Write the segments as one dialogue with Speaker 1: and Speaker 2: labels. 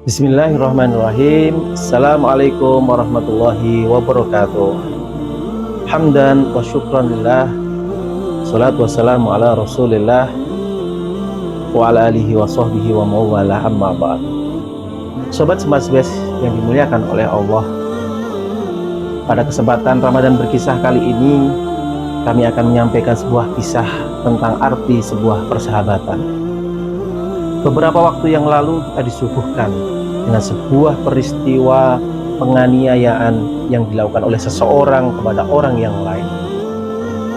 Speaker 1: Bismillahirrahmanirrahim. Assalamualaikum warahmatullahi wabarakatuh. Hamdan wa syukran lillah. Salatu wassalamu ala rasulillah wa ala alihi wa sahbihi wa mawala amma ba'd. Sobat Semasbes yang dimuliakan oleh Allah, pada kesempatan Ramadan berkisah kali ini kami akan menyampaikan sebuah kisah tentang arti sebuah persahabatan. Beberapa waktu yang lalu kita disuguhkan dengan sebuah peristiwa penganiayaan yang dilakukan oleh seseorang kepada orang yang lain,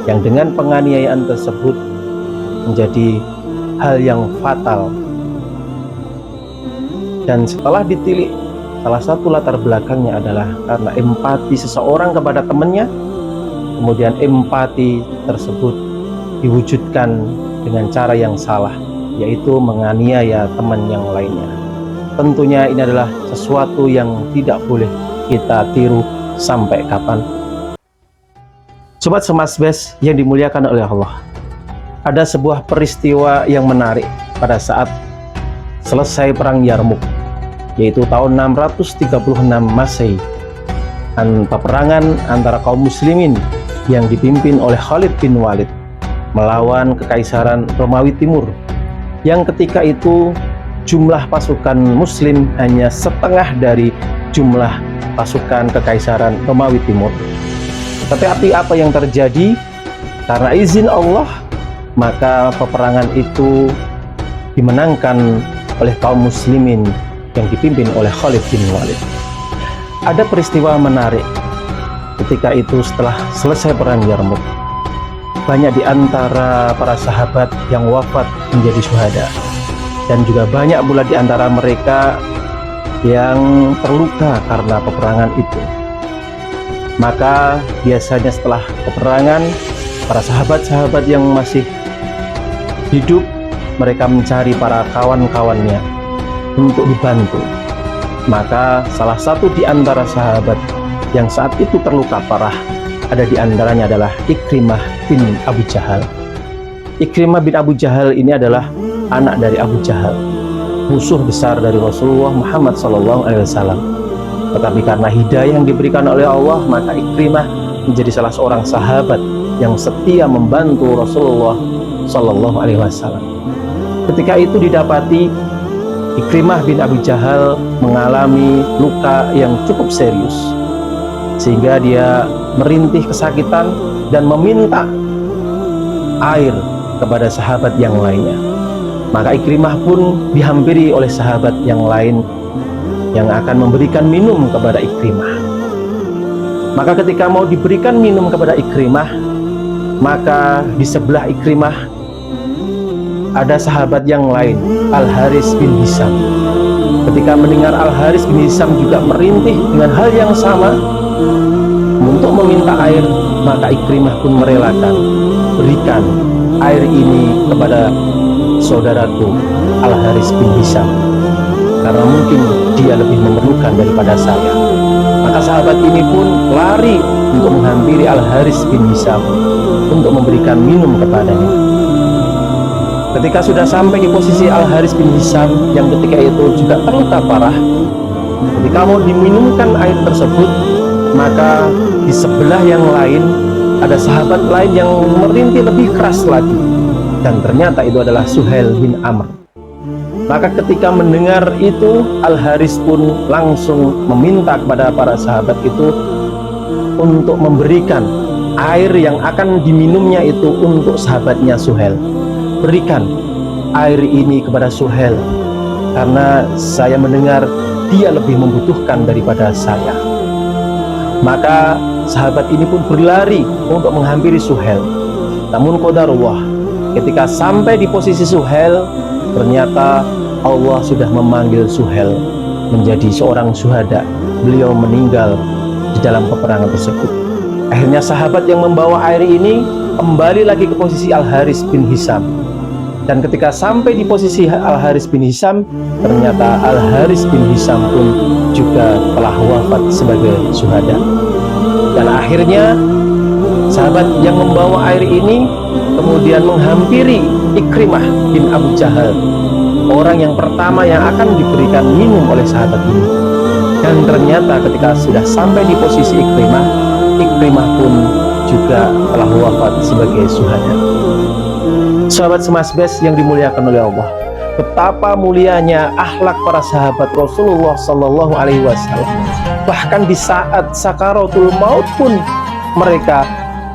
Speaker 1: yang dengan penganiayaan tersebut menjadi hal yang fatal. Dan setelah ditilik, salah satu latar belakangnya adalah karena empati seseorang kepada temannya, kemudian empati tersebut diwujudkan dengan cara yang salah, yaitu menganiaya teman yang lainnya. Tentunya ini adalah sesuatu yang tidak boleh kita tiru sampai kapan. Sobat Semasbes yang dimuliakan oleh Allah, ada sebuah peristiwa yang menarik pada saat selesai perang Yarmuk, yaitu tahun 636 Masehi. Peperangan antara kaum muslimin yang dipimpin oleh Khalid bin Walid melawan Kekaisaran Romawi Timur, yang ketika itu jumlah pasukan muslim hanya setengah dari jumlah pasukan Kekaisaran Romawi Timur. Tetapi apa yang terjadi? Karena izin Allah, maka peperangan itu dimenangkan oleh kaum muslimin yang dipimpin oleh Khalid bin Walid. Ada peristiwa menarik ketika itu. Setelah selesai perang Yarmuk, banyak di antara para sahabat yang wafat menjadi syuhada, dan juga banyak pula di antara mereka yang terluka karena peperangan itu. Maka biasanya setelah peperangan, para sahabat-sahabat yang masih hidup, mereka mencari para kawan-kawannya untuk dibantu. Maka salah satu di antara sahabat yang saat itu terluka parah, ada di antaranya adalah Ikrimah bin Abu Jahal. Ikrimah bin Abu Jahal ini adalah anak dari Abu Jahal, musuh besar dari Rasulullah Muhammad SAW. Tetapi karena hidayah yang diberikan oleh Allah, maka Ikrimah menjadi salah seorang sahabat yang setia membantu Rasulullah SAW. Ketika itu didapati Ikrimah bin Abu Jahal mengalami luka yang cukup serius, sehingga dia merintih kesakitan dan meminta air kepada sahabat yang lainnya. Maka Ikrimah pun dihampiri oleh sahabat yang lain yang akan memberikan minum kepada Ikrimah. Maka ketika mau diberikan minum kepada Ikrimah, maka di sebelah Ikrimah ada sahabat yang lain, Al-Haris bin Hisam. Ketika mendengar Al-Haris bin Hisam juga merintih dengan hal yang sama untuk meminta air, maka Ikrimah pun merelakan, berikan air ini kepada saudaraku Al-Haris bin Hisam, karena mungkin dia lebih memerlukan daripada saya. Maka sahabat ini pun lari untuk menghampiri Al-Haris bin Hisam untuk memberikan minum kepadanya. Ketika sudah sampai di posisi Al-Haris bin Hisam yang ketika itu juga terluka parah, ketika mau diminumkan air tersebut, maka di sebelah yang lain ada sahabat lain yang merintih lebih keras lagi, dan ternyata itu adalah Suhail bin Amr. Maka ketika mendengar itu, Al-Haris pun langsung meminta kepada para sahabat itu untuk memberikan air yang akan diminumnya itu untuk sahabatnya Suhail. Berikan air ini kepada Suhail, karena saya mendengar dia lebih membutuhkan daripada saya. Maka sahabat ini pun berlari untuk menghampiri Suhail. Namun qadarullah, ketika sampai di posisi Suhail, ternyata Allah sudah memanggil Suhail menjadi seorang syuhada. Beliau meninggal di dalam peperangan tersebut. Akhirnya sahabat yang membawa air ini kembali lagi ke posisi Al-Haris bin Hisam. Dan ketika sampai di posisi Al-Haris bin Hisam, ternyata Al-Haris bin Hisam pun juga telah wafat sebagai syuhada. Dan akhirnya sahabat yang membawa air ini kemudian menghampiri Ikrimah bin Abu Jahal orang yang pertama yang akan diberikan minum oleh sahabat ini. Dan ternyata ketika sudah sampai di posisi Ikrimah pun juga telah wafat sebagai syuhada. Sahabat Semasbes yang dimuliakan oleh Allah, betapa mulianya akhlak para sahabat Rasulullah Sallallahu Alaihi Wasallam. Bahkan di saat sakaratul maut pun mereka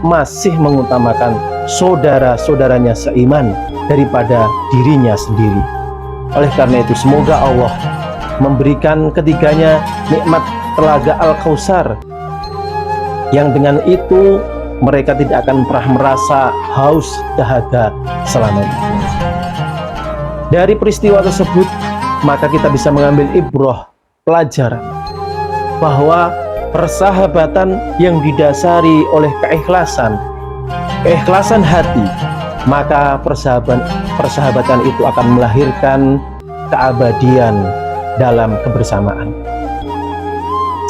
Speaker 1: masih mengutamakan saudara-saudaranya seiman daripada dirinya sendiri. Oleh karena itu, semoga Allah memberikan ketiganya nikmat telaga Al-Kautsar, yang dengan itu mereka tidak akan pernah merasa haus dahaga selamanya. Dari peristiwa tersebut, maka kita bisa mengambil ibrah, pelajaran bahwa persahabatan yang didasari oleh keikhlasan hati, maka persahabatan itu akan melahirkan keabadian dalam kebersamaan.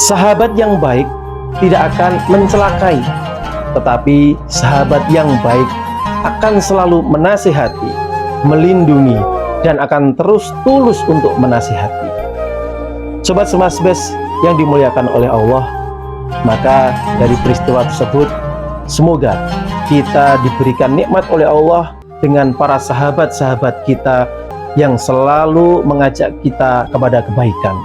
Speaker 1: Sahabat yang baik tidak akan mencelakai, tetapi sahabat yang baik akan selalu menasihati, melindungi, dan akan terus tulus untuk menasihati. Sobat Semasbes yang dimuliakan oleh Allah, maka dari peristiwa tersebut semoga kita diberikan nikmat oleh Allah dengan para sahabat-sahabat kita yang selalu mengajak kita kepada kebaikan,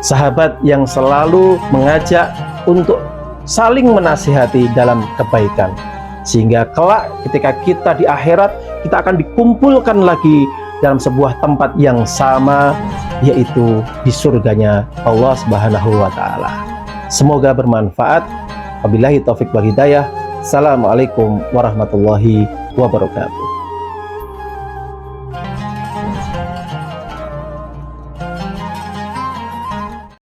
Speaker 1: sahabat yang selalu mengajak untuk saling menasihati dalam kebaikan, sehingga kelak ketika kita di akhirat kita akan dikumpulkan lagi dalam sebuah tempat yang sama, yaitu di surganya Allah Subhanahu wa Ta'ala. Semoga bermanfaat. Wabillahi taufik wal hidayah. Assalamualaikum warahmatullahi wabarakatuh.